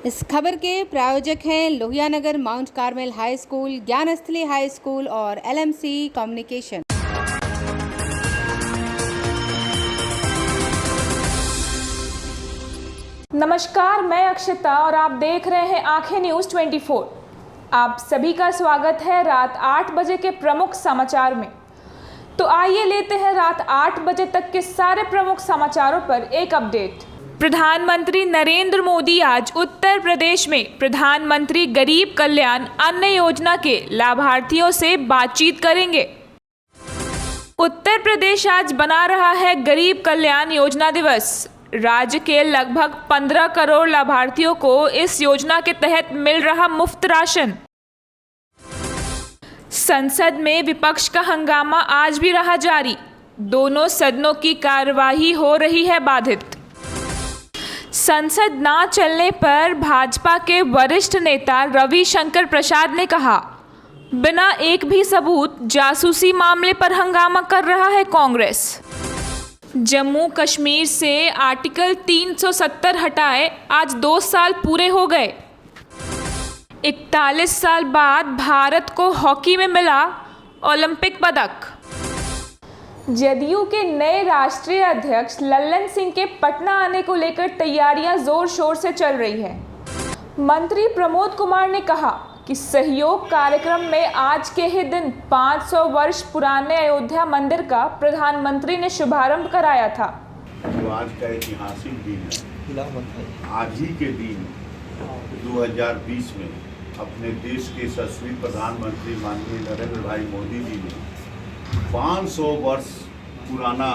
इस खबर के प्रायोजक हैं Lohia Nagar mount Carmel high school, Gyansthali high school और LMC कम्युनिकेशन। नमस्कार, मैं अक्षिता और आप देख रहे हैं आंखें न्यूज़ 24। आप सभी का स्वागत है रात 8 बजे के प्रमुख समाचार में। तो आइए लेते हैं रात 8 बजे तक के सारे प्रमुख समाचारों पर एक अपडेट। प्रधानमंत्री नरेंद्र मोदी आज उत्तर प्रदेश में प्रधानमंत्री गरीब कल्याण अन्न योजना के लाभार्थियों से बातचीत करेंगे। उत्तर प्रदेश आज बना रहा है गरीब कल्याण योजना दिवस। राज्य के लगभग 15 करोड़ लाभार्थियों को इस योजना के तहत मिल रहा मुफ्त राशन। संसद में विपक्ष का हंगामा आज भी रहा जारी। दोनों सदनों की कार्यवाही हो रही है बाधित। संसद ना चलने पर भाजपा के वरिष्ठ नेता रविशंकर प्रसाद ने कहा, बिना एक भी सबूत जासूसी मामले पर हंगामा कर रहा है कांग्रेस। जम्मू कश्मीर से आर्टिकल 370 हटाए आज 2 साल पूरे हो गए। 41 साल बाद भारत को हॉकी में मिला ओलंपिक पदक। जदयू के नए राष्ट्रीय अध्यक्ष लल्लन सिंह के पटना आने को लेकर तैयारियां जोर शोर से चल रही है। मंत्री प्रमोद कुमार ने कहा कि सहयोग कार्यक्रम में आज के ही दिन 500 वर्ष पुराने अयोध्या मंदिर का प्रधानमंत्री ने शुभारंभ कराया था। जो आज का ऐतिहासिक दिन है, आज ही के दिन 2020 में अपने देश के यशस्वी प्रधानमंत्री माननीय नरेंद्र भाई मोदी जी ने 500 वर्ष पुराना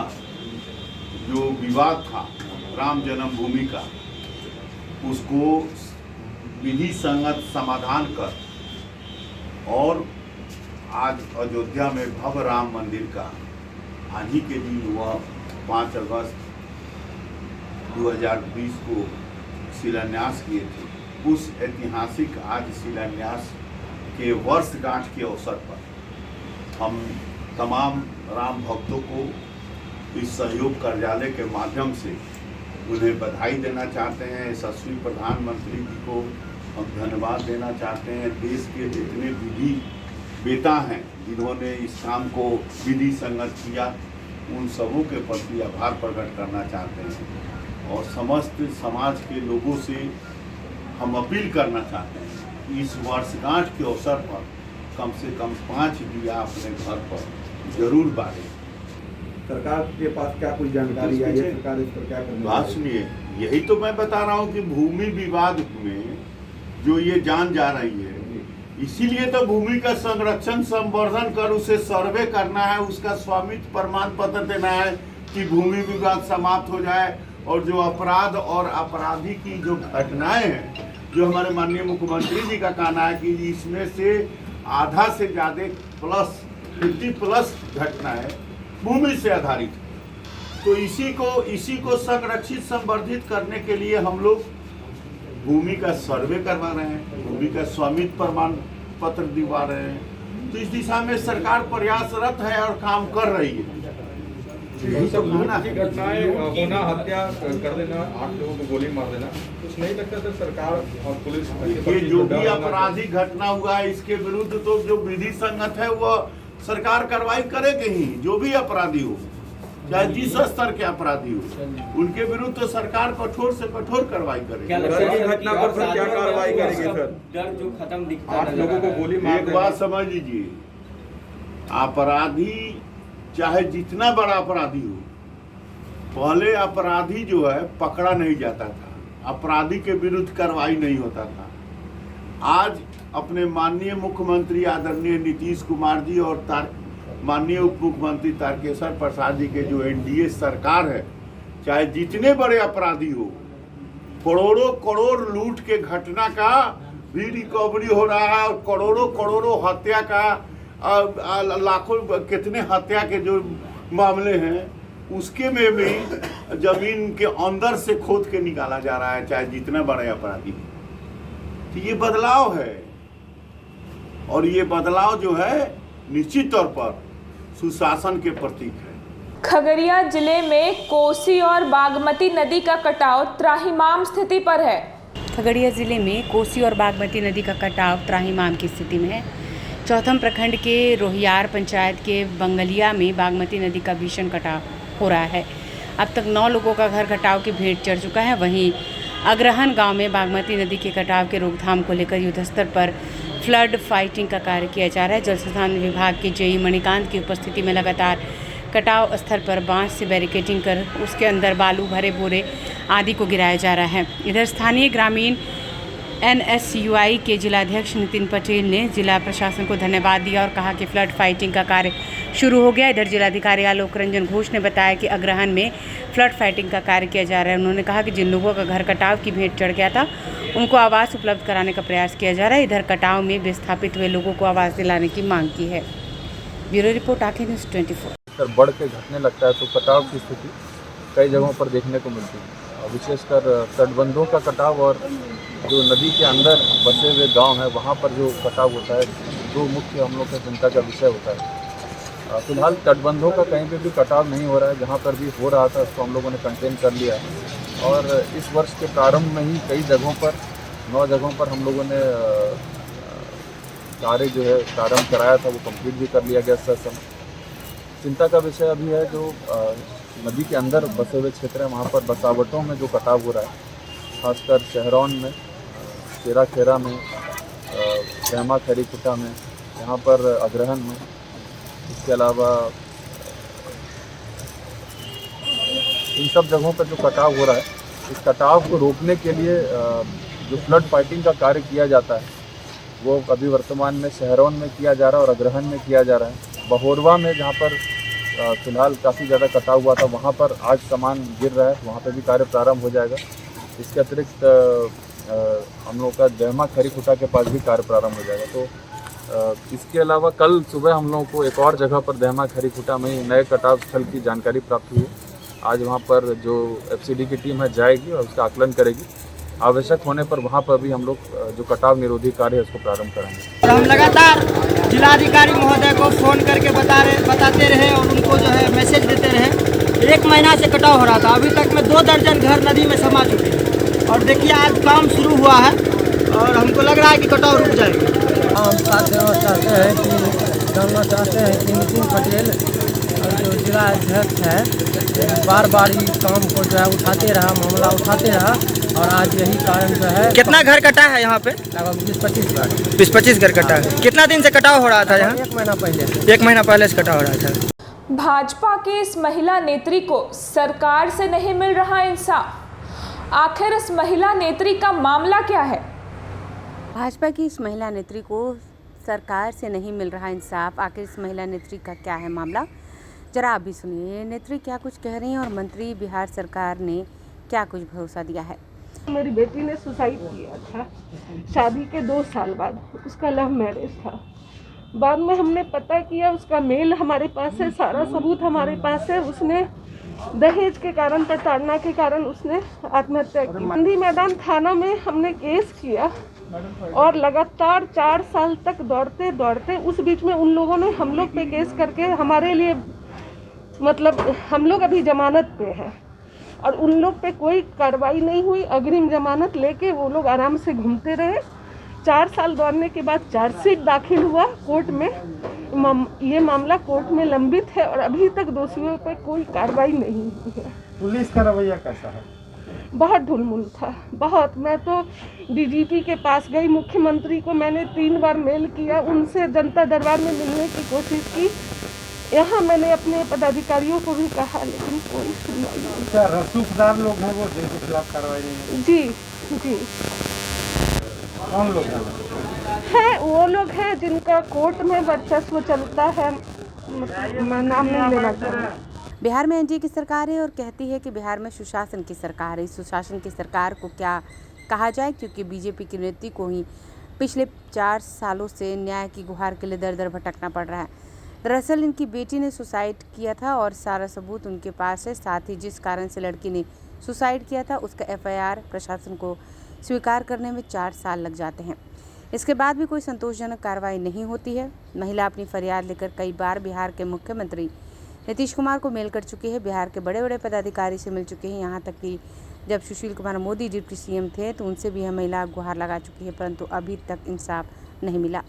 जो विवाद था राम जन्मभूमि का, उसको विधि संगत समाधान कर और आज अयोध्या में भव्य राम मंदिर का आज ही के दिन वह 5 अगस्त 2020 को शिलान्यास किए थे। उस ऐतिहासिक आज शिलान्यास के वर्षगांठ के अवसर पर हम तमाम राम भक्तों को इस सहयोग कार्यालय के माध्यम से उन्हें बधाई देना चाहते हैं। यशस्वी प्रधानमंत्री जी को हम धन्यवाद देना चाहते हैं। देश के जितने विधि वेता हैं जिन्होंने इस काम को विधि संगत किया, उन सबों के प्रति आभार प्रकट करना चाहते हैं और समस्त समाज के लोगों से हम अपील करना चाहते हैं कि इस वर्षगांठ के अवसर पर कम से कम 5 दिया अपने घर पर जरूर बारे। सरकार के पास क्या कोई जानकारी है, सरकार इस पर क्या करने बात सुनिए, यही तो मैं बता रहा हूँ कि भूमि विवाद में जो ये जान जा रही है, इसीलिए तो भूमि का संरक्षण संवर्धन कर उसे सर्वे करना है, उसका स्वामित्व प्रमाण पत्र देना है कि भूमि विवाद समाप्त हो जाए और जो अपराध और अपराधी की जो घटनाएं हैं, जो हमारे माननीय मुख्यमंत्री जी का कहना है कि इसमें से आधा से ज़्यादा 50+ घटनाएं भूमि से आधारित है। तो इसी को संरक्षित संवर्धित करने के लिए हम लोग भूमि का सर्वे करवा रहे हैं, भूमि का स्वामित्व प्रमाण पत्र दिलवा रहे हैं। तो इस दिशा में सरकार प्रयासरत है और काम कर रही है। यही सब की घटनाएं होना, हत्या कर देना, 8 लोगों को गोली मार देना, कुछ नहीं लगता था सरकार और पुलिस ये जो भी आपराधिक घटना हुआ है इसके विरुद्ध तो जो विधि संगत है वो सरकार कार्रवाई करेगी ही। जो भी अपराधी हो, चाहे जिस स्तर के अपराधी हो, उनके विरुद्ध तो सरकार कठोर से कठोर कार्रवाई करेगी। घटना पर सर क्या कार्रवाई करेगी सर? डर जो खत्म दिखता 8 लोगों को गोली मार एक बात समझ लीजिए, अपराधी चाहे जितना बड़ा अपराधी हो, पहले अपराधी जो है पकड़ा नहीं जाता था, अपराधी के विरुद्ध कार्रवाई नहीं होता था। आज अपने माननीय मुख्यमंत्री आदरणीय नीतीश कुमार जी और माननीय उप मुख्यमंत्री तारकेश्वर प्रसाद जी के जो NDA सरकार है, चाहे जितने बड़े अपराधी हो, करोड़ों करोड़ लूट के घटना का भी रिकवरी हो रहा है और करोड़ों हत्या का, लाखों कितने हत्या के जो मामले हैं उसके में भी जमीन के अंदर से खोद के निकाला जा रहा है, चाहे जितना बड़े अपराधी हो। तो ये बदलाव है और ये बदलाव जो है निश्चित तौर पर सुशासन के प्रतीक है। खगड़िया जिले में कोसी और बागमती नदी का कटाव त्राहिमाम स्थिति पर है। खगड़िया ज़िले में कोसी और बागमती नदी का कटाव त्राहिमाम की स्थिति में है। चौथम प्रखंड के रोहियार पंचायत के बंगलिया में बागमती नदी का भीषण कटाव हो रहा है। अब तक 9 लोगों का घर कटाव की भेंट चढ़ चुका है। वहीं अग्रहण गांव में बागमती नदी के कटाव के रोकथाम को लेकर युद्धस्तर पर फ्लड फाइटिंग का कार्य किया जा रहा है। जल संसाधन विभाग के जेई मणिकांत की उपस्थिति में लगातार कटाव स्थल पर बांस से बैरिकेडिंग कर उसके अंदर बालू भरे बोरे आदि को गिराया जा रहा है। इधर स्थानीय ग्रामीण NSUI के जिलाध्यक्ष नितिन पटेल ने जिला प्रशासन को धन्यवाद दिया और कहा कि फ्लड फाइटिंग का कार्य शुरू हो गया। इधर जिलाधिकारी आलोक रंजन घोष ने बताया कि अग्रहण में फ्लड फाइटिंग का कार्य किया जा रहा है। उन्होंने कहा कि जिन लोगों का घर कटाव की भेंट चढ़ गया था उनको आवास उपलब्ध कराने का प्रयास किया जा रहा है। इधर कटाव में विस्थापित हुए लोगों को आवास दिलाने की मांग की है। ब्यूरो रिपोर्ट आंखें न्यूज़ 24। बढ़ के घटने लगता है तो कटाव की स्थिति कई जगहों पर देखने को मिलती है। विशेषकर तटबंधों का कटाव और जो नदी के अंदर बसे हुए गांव हैं वहां पर जो कटाव होता है, दो मुख्य हम लोग का चिंता का विषय होता है। फिलहाल तटबंधों का कहीं पे भी कटाव नहीं हो रहा है। जहां पर भी हो रहा था उसको हम लोगों ने कंटेन कर लिया है और इस वर्ष के प्रारंभ में ही कई जगहों पर 9 जगहों पर हम लोगों ने कार्य जो है प्रारंभ कराया था वो कंप्लीट भी कर लिया गया समय। चिंता का विषय अभी है जो नदी के अंदर बसे हुए क्षेत्र हैं वहाँ पर बसावटों में जो कटाव हो रहा है, खासकर शहरौन में, तेरा खेरा में, गहमा खरीकुटा में, यहाँ पर अग्रहण में, इसके अलावा इन सब जगहों पर जो कटाव हो रहा है, इस कटाव को रोकने के लिए जो फ्लड फाइटिंग का कार्य किया जाता है वो अभी वर्तमान में शहरौन में किया जा रहा है और अग्रहण में किया जा रहा है। बहोरवा में जहाँ पर फिलहाल काफ़ी ज़्यादा कटाव हुआ था वहाँ पर आज सामान गिर रहा है, वहाँ पर भी कार्य प्रारंभ हो जाएगा। इसके अतिरिक्त हम लोग का गहमा खरीकुटा के पास भी कार्य प्रारंभ हो जाएगा। तो इसके अलावा कल सुबह हम लोगों को एक और जगह पर गहमा खरीकुटा में नए कटाव स्थल की जानकारी प्राप्त हुई है। आज वहाँ पर जो FCD की टीम है जाएगी और उसका आकलन करेगी। आवश्यक होने पर वहाँ पर भी हम लोग जो कटाव निरोधी कार्य है उसको प्रारंभ कराएंगे। हम लगातार जिलाधिकारी महोदय को फ़ोन करके बताते रहे और उनको जो है मैसेज देते रहे। 1 महीना से कटाव हो रहा था, अभी तक में 2 दर्जन घर नदी में समा चुके हैं और देखिए आज काम शुरू हुआ है और हमको लग रहा है कि कटाव रुक जाएगा। हम जानना चाहते हैं कि नितिन पटेल जो जिला अध्यक्ष है बार ये काम को जो है उठाते रहा, मामला उठाते रहा और आज यही कारण जो है। कितना घर कटा है यहाँ पे? लगभग 20-25 घर। 20-25 घर कटा है। कितना दिन से कटाव हो रहा था यहाँ? 1 महीना पहले। 1 महीना पहले से कटाव हो रहा था। भाजपा की इस महिला नेत्री को सरकार से नहीं मिल रहा इंसाफ। आखिर इस महिला नेत्री का मामला क्या है? भाजपा की इस महिला नेत्री को सरकार से नहीं मिल रहा इंसाफ। आखिर इस महिला नेत्री का क्या है मामला, जरा आप भी सुनिए। ये नेत्री क्या कुछ कह रही हैं और मंत्री बिहार सरकार ने क्या कुछ भरोसा दिया है। मेरी बेटी ने सुसाइड किया था शादी के 2 साल बाद। उसका लव मैरिज था। बाद में हमने पता किया, उसका मेल हमारे पास है, सारा सबूत हमारे पास है। उसने दहेज के कारण, प्रताड़ना के कारण उसने आत्महत्या की। गांधी मैदान थाना में हमने केस किया और लगातार 4 साल तक दौड़ते दौड़ते उस बीच में उन लोगों ने हम लोग पे केस करके हमारे लिए मतलब हम लोग अभी जमानत पे हैं और उन लोग पे कोई कार्रवाई नहीं हुई। अग्रिम जमानत लेके वो लोग आराम से घूमते रहे। 4 साल दौड़ने के बाद चार्जशीट दाखिल हुआ कोर्ट में। ये मामला कोर्ट में लंबित है और अभी तक दोषियों पे कोई कार्रवाई नहीं हुई है। पुलिस का रवैया कैसा है? बहुत ढुलमुल था, बहुत। मैं तो DGP के पास गई, मुख्यमंत्री को मैंने 3 बार मेल किया, उनसे जनता दरबार में मिलने की कोशिश की। यहाँ मैंने अपने पदाधिकारियों को भी कहा लेकिन कोई सुनवाई नहीं। क्या रसूखदार लोग हैं वो जिनके खिलाफ कार्रवाई नहीं? जी कौन लोग हैं? वो लोग हैं जिनका कोर्ट में वर्चस्व चलता है, मैं नाम नहीं लेना चाहूँगी। बिहार में NDA की सरकार है और कहती है कि बिहार में सुशासन की सरकार है। इस सुशासन की सरकार को क्या कहा जाए, क्योंकि बीजेपी की नीति को ही पिछले 4 सालों से न्याय की गुहार के लिए दर दर भटकना पड़ रहा है। दरअसल इनकी बेटी ने सुसाइड किया था और सारा सबूत उनके पास है। साथ ही जिस कारण से लड़की ने सुसाइड किया था उसका FIR प्रशासन को स्वीकार करने में 4 साल लग जाते हैं। इसके बाद भी कोई संतोषजनक कार्रवाई नहीं होती है। महिला अपनी फरियाद लेकर कई बार बिहार के मुख्यमंत्री नीतीश कुमार को मेल कर चुकी है। बिहार के बड़े बड़े पदाधिकारी से मिल चुके हैं। यहाँ तक कि जब सुशील कुमार मोदी डिप्टी सीएम थे तो उनसे भी यह महिला गुहार लगा चुकी है, परंतु अभी तक इंसाफ नहीं मिला।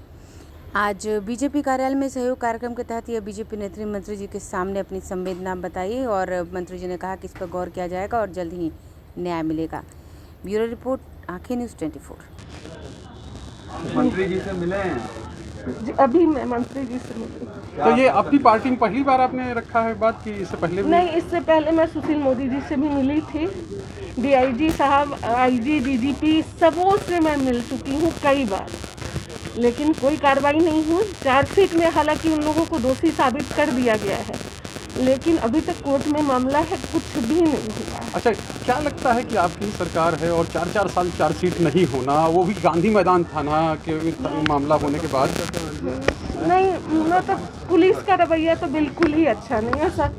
आज बीजेपी कार्यालय में सहयोग कार्यक्रम के तहत यह बीजेपी नेत्री मंत्री जी के सामने अपनी संवेदना बताई और मंत्री जी ने कहा कि इस पर गौर किया जाएगा और जल्द ही न्याय मिलेगा। ब्यूरो रिपोर्ट, आंखें न्यूज़ 24। मंत्री जी से मिले हैं? अभी मैं मंत्री जी से मिली। तो ये अपनी पार्टी में पहली बार आपने रखा है बात कि इससे पहले भी? नहीं, इससे पहले मैं सुशील मोदी जी से भी मिली थी। डीआईजी साहब, आईजी, डीजीपी सबों से मैं मिल चुकी हूँ कई बार, लेकिन कोई कार्रवाई नहीं हुई। चार्जशीट में हालांकि उन लोगों को दोषी साबित कर दिया गया है, लेकिन अभी तक कोर्ट में मामला है, कुछ भी नहीं हुआ। अच्छा, क्या लगता है कि आपकी सरकार है और 4-4 साल चार्जशीट नहीं होना, वो भी गांधी मैदान थाना के मामला होने के बाद? नहीं, मतलब पुलिस का रवैया तो बिल्कुल ही अच्छा नहीं है सर।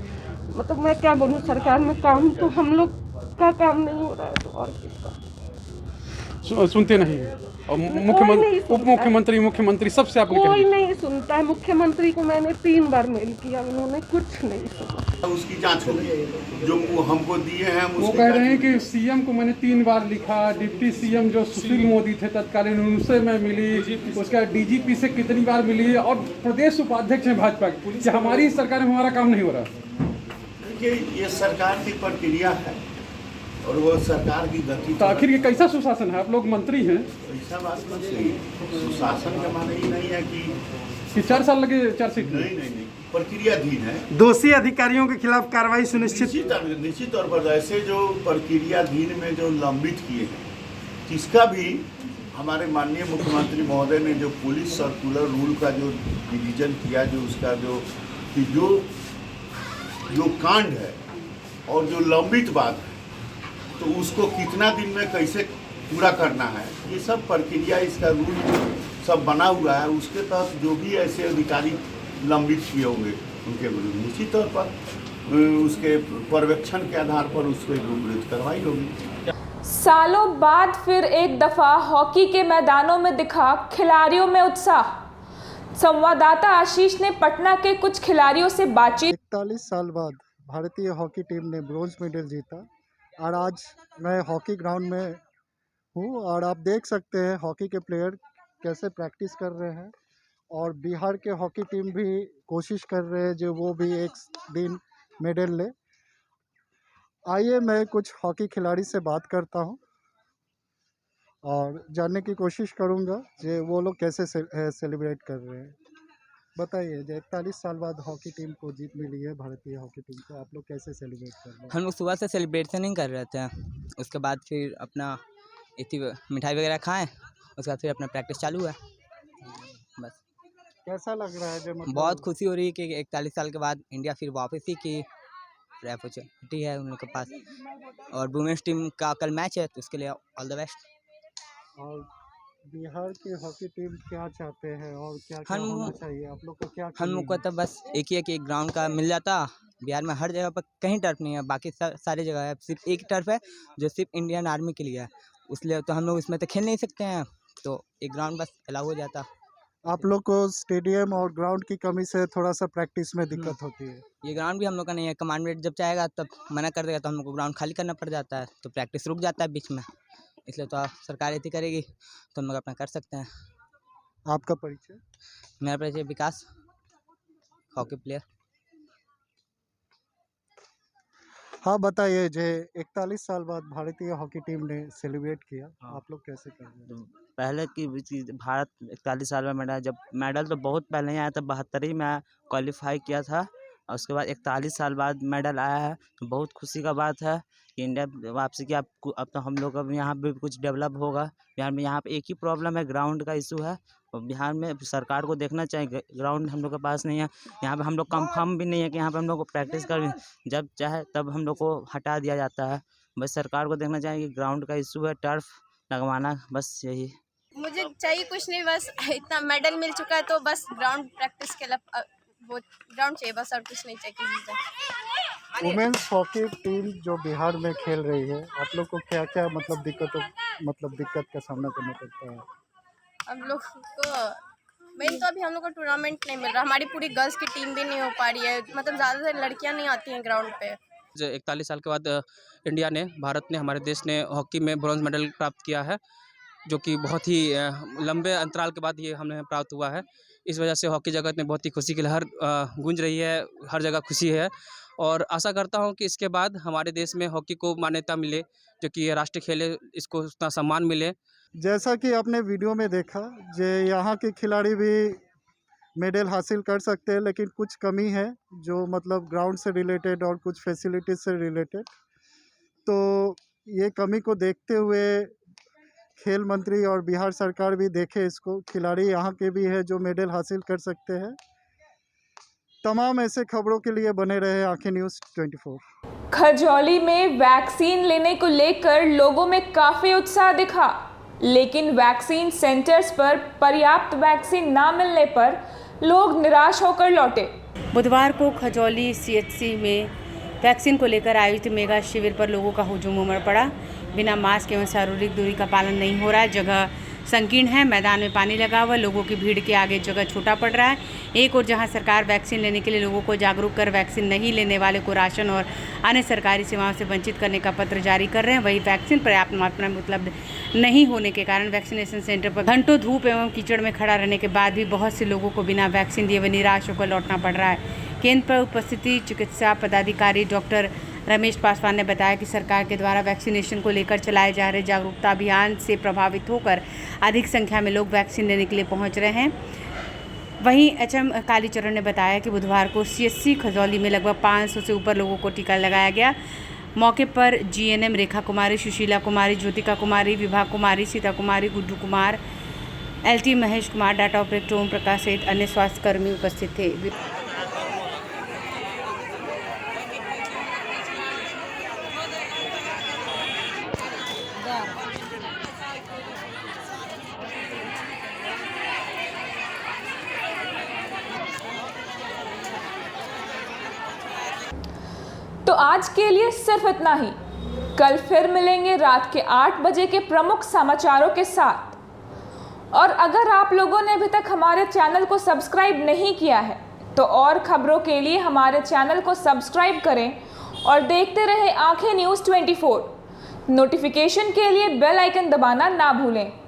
मतलब मैं क्या बोलूँ, सरकार में काम तो हम लोग का काम नहीं हो रहा है तो और किसका? सुनते नहीं है। और मुख्यमंत्री, उप मुख्यमंत्री, मुख्यमंत्री सबसे आपने कोई नहीं सुनता है। मुख्यमंत्री को मैंने 3 बार मेल किया, उन्होंने कुछ नहीं सुना। उसकी जांच होगी, जो वो हमको दिए हैं वो कह रहे हैं कि सीएम को मैंने 3 बार लिखा, डिप्टी सीएम जो सुशील मोदी थे तत्कालीन उनसे मैं मिली, उसका डीजीपी से कितनी बार मिली और प्रदेश उपाध्यक्ष हैं भाजपा की, हमारी सरकार में हमारा काम नहीं हो रहा। देखिए, ये सरकार की प्रक्रिया है और वो सरकार की गति। तो आखिर ये कैसा सुशासन है? आप लोग मंत्री हैं। ऐसा बात मत कहिए, सुशासन का माने ही नहीं है कि 4 साल लगे चार्जशीट? नहीं, प्रक्रियाधीन है। दोषी अधिकारियों के खिलाफ कार्रवाई सुनिश्चित। निश्चित तौर पर ऐसे जो प्रक्रियाधीन में जो लंबित किए हैं, जिसका भी हमारे माननीय मुख्यमंत्री महोदय ने जो पुलिस सर्कुलर रूल का जो रिवीजन किया, जो उसका जो कांड है और जो लंबित बात है, तो उसको कितना दिन में कैसे पूरा करना है, ये सब प्रक्रिया, इसका रूल सब बना हुआ है। उसके तहत जो भी ऐसे अधिकारी लंबित किए होंगे उनके विरुद्ध निश्चित तौर पर उसके पर्यवेक्षण के आधार पर उसके विरुद्ध कार्रवाई होगी। सालों बाद फिर एक दफा हॉकी के मैदानों में दिखा खिलाड़ियों में उत्साह। संवाददाता आशीष ने पटना के कुछ खिलाड़ियों से बातचीत। 41 साल बाद भारतीय हॉकी टीम ने ब्रॉन्ज मेडल जीता और आज मैं हॉकी ग्राउंड में हूँ और आप देख सकते हैं हॉकी के प्लेयर कैसे प्रैक्टिस कर रहे हैं और बिहार के हॉकी टीम भी कोशिश कर रहे हैं जो वो भी एक दिन मेडल ले। आइए मैं कुछ हॉकी खिलाड़ी से बात करता हूँ और जानने की कोशिश करूँगा जो वो लोग कैसे सेलिब्रेट कर रहे हैं। बताइए, 41 साल बाद हॉकी टीम को जीत मिली है, भारतीय हॉकी टीम को, आप लोग कैसे सेलिब्रेट कर रहे हैं? हम लोग सुबह से सेलिब्रेशन नहीं कर रहे थे, उसके बाद फिर अपना मिठाई वगैरह खाएं, उसके बाद फिर अपना प्रैक्टिस चालू है बस। कैसा लग रहा है? जो मतलब बहुत खुशी हो रही है कि 41 साल के बाद इंडिया फिर वापस ही की अपॉर्चुनिटी है उन लोग के पास और वुमेन्स टीम का कल मैच है, तो उसके लिए ऑल द बेस्ट। और बिहार की हॉकी टीम क्या चाहते हैं और क्या होना चाहिए? आप लोग को क्या? हम लोग को तो बस एक ही है कि ग्राउंड का मिल जाता। बिहार में हर जगह पर कहीं टर्फ नहीं है, बाकी सारी जगह है, सिर्फ एक टर्फ है जो सिर्फ इंडियन आर्मी के लिए है, इसलिए तो हम लोग इसमें तो खेल नहीं सकते हैं, तो एक ग्राउंड बस अलाउ हो जाता। आप लोग को स्टेडियम और ग्राउंड की कमी से थोड़ा सा प्रैक्टिस में दिक्कत होती है। ये ग्राउंड भी हम लोग का नहीं है, कमांडेंट जब चाहेगा तब मना कर देगा, तो हम लोग को ग्राउंड खाली करना पड़ जाता है, तो प्रैक्टिस रुक जाता है बीच में, इसलिए तो सरकार ऐसी करेगी तो हम लोग अपना कर सकते हैं। आपका परिचय? मेरा परिचय विकास, हॉकी प्लेयर। हाँ बताइए, जो 41 साल बाद भारतीय हॉकी टीम ने सेलिब्रेट किया, आप लोग कैसे कर रहे हैं? पहले की चीज़, भारत 41 साल में मेडल, जब मेडल तो बहुत पहले ही आया था, 72 में क्वालिफाई किया था और उसके बाद 41 साल बाद मेडल आया है, तो बहुत खुशी का बात है कि इंडिया वापसी की। अब तो हम लोग अब यहाँ पे कुछ डेवलप होगा बिहार में। यहाँ पे एक ही प्रॉब्लम है, ग्राउंड का इशू है और बिहार में सरकार को देखना चाहिए, ग्राउंड हम लोग के पास नहीं है। यहाँ पे हम लोग कंफर्म भी नहीं है कि यहाँ पे हम लोग को प्रैक्टिस कर, जब चाहे तब हम लोग को हटा दिया जाता है। बस सरकार को देखना चाहिए कि ग्राउंड का इशू है, टर्फ लगवाना, बस यही। मुझे चाहिए कुछ नहीं, बस इतना मेडल मिल चुका है तो बस ग्राउंड प्रैक्टिस के लिए वो ग्राउंड चाहिए, बस और कुछ नहीं चाहिए किसी से। वुमेन्स हॉकी टीम जो बिहार में खेल रही है, आप लोग को क्या क्या दिक्कत का सामना करना पड़ता है? हम लोग को मेन तो अभी हम लोग को टूर्नामेंट नहीं मिल रहा, हमारी पूरी गर्ल्स की टीम भी नहीं हो पा रही है, मतलब ज़्यादातर लड़कियां नहीं आती हैं ग्राउंड पे, 41 साल के बाद इंडिया ने, भारत ने, हमारे देश ने हॉकी में ब्रॉन्ज मेडल प्राप्त किया है, जो कि बहुत ही लंबे अंतराल के बाद ये हमें प्राप्त हुआ है। इस वजह से हॉकी जगत में बहुत ही खुशी की लहर गूंज रही है, हर जगह खुशी है और आशा करता हूं कि इसके बाद हमारे देश में हॉकी को मान्यता मिले, जो कि ये राष्ट्रीय खेल है, इसको उतना सम्मान मिले। जैसा कि आपने वीडियो में देखा, जो यहाँ के खिलाड़ी भी मेडल हासिल कर सकते हैं, लेकिन कुछ कमी है जो मतलब ग्राउंड से रिलेटेड और कुछ फैसिलिटीज से रिलेटेड। तो ये कमी को देखते हुए खेल मंत्री और बिहार सरकार भी देखे इसको, खिलाड़ी यहाँ के भी है जो मेडल हासिल कर सकते हैं। तमाम ऐसे खबरों के लिए बने रहे आंखें न्यूज़ 24। खजौली में वैक्सीन लेने को लेकर लोगों में काफ़ी उत्साह दिखा, लेकिन वैक्सीन सेंटर्स पर पर्याप्त वैक्सीन ना मिलने पर लोग निराश होकर लौटे। बुधवार को खजौली CHC में वैक्सीन को लेकर आयोजित मेगा शिविर पर लोगों का हुजूम उमड़ पड़ा। बिना मास्क एवं शारीरिक दूरी का पालन नहीं हो रहा है, जगह संकीर्ण है, मैदान में पानी लगा हुआ, लोगों की भीड़ के आगे जगह छोटा पड़ रहा है। एक और जहां सरकार वैक्सीन लेने के लिए लोगों को जागरूक कर वैक्सीन नहीं लेने वाले को राशन और अन्य सरकारी सेवाओं से वंचित करने का पत्र जारी कर रहे हैं, वहीं वैक्सीन पर्याप्त मात्रा में उपलब्ध नहीं होने के कारण वैक्सीनेशन सेंटर पर घंटों धूप एवं कीचड़ में खड़ा रहने के बाद भी बहुत से लोगों को बिना वैक्सीन दिए हुए निराश होकर लौटना पड़ रहा है। केंद्र पर उपस्थित चिकित्सा पदाधिकारी डॉक्टर रमेश पासवान ने बताया कि सरकार के द्वारा वैक्सीनेशन को लेकर चलाए जा रहे जागरूकता अभियान से प्रभावित होकर अधिक संख्या में लोग वैक्सीन लेने के लिए पहुंच रहे हैं। वहीं HM कालीचरण ने बताया कि बुधवार को CHC खजौली में लगभग 500 से ऊपर लोगों को टीका लगाया गया। मौके पर GNM Rekha Kumari, Sushila Kumari, Jyotika Kumari, Vibha Kumari, Sita Kumari, Guddu Kumar, LT Mahesh Kumar, data operator Om Prakash सहित अन्य स्वास्थ्यकर्मी उपस्थित थे। तो आज के लिए सिर्फ इतना ही। कल फिर मिलेंगे रात के 8 बजे के प्रमुख समाचारों के साथ। और अगर आप लोगों ने अभी तक हमारे चैनल को सब्सक्राइब नहीं किया है तो और खबरों के लिए हमारे चैनल को सब्सक्राइब करें और देखते रहे आंखें न्यूज़ 24। नोटिफिकेशन के लिए बेल आइकन दबाना ना भूलें।